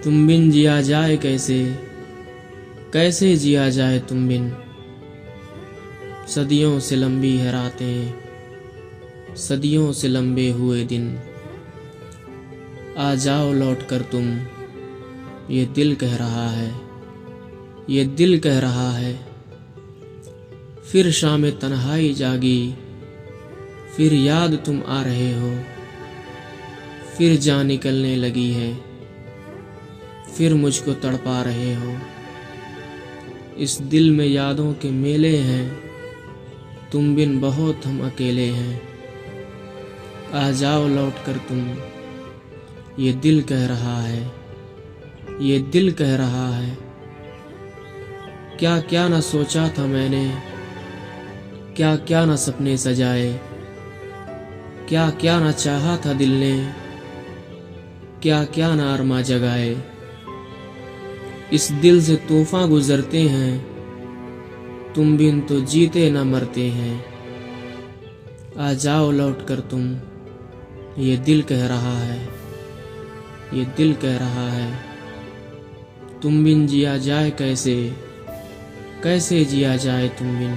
तुम बिन जिया जाए कैसे, कैसे जिया जाए तुम बिन। सदियों से लंबी है रातें, सदियों से लंबे हुए दिन। आ जाओ लौट कर तुम, ये दिल कह रहा है, ये दिल कह रहा है। फिर शाम तन्हाई जागी, फिर याद तुम आ रहे हो। फिर जान निकलने लगी है, फिर मुझको तड़पा रहे हो। इस दिल में यादों के मेले हैं, तुम बिन बहुत हम अकेले हैं। आ जाओ लौट कर तुम, ये दिल कह रहा है, ये दिल कह रहा है। क्या क्या न सोचा था मैंने, क्या क्या न सपने सजाए। क्या क्या न चाहा था दिल ने, क्या क्या न अरमा जगाए। इस दिल से तूफान गुजरते हैं, तुम बिन तो जीते न मरते हैं। आ जाओ लौट कर तुम, ये दिल कह रहा है, ये दिल कह रहा है। तुम बिन जिया जाए कैसे, कैसे जिया जाए तुम बिन।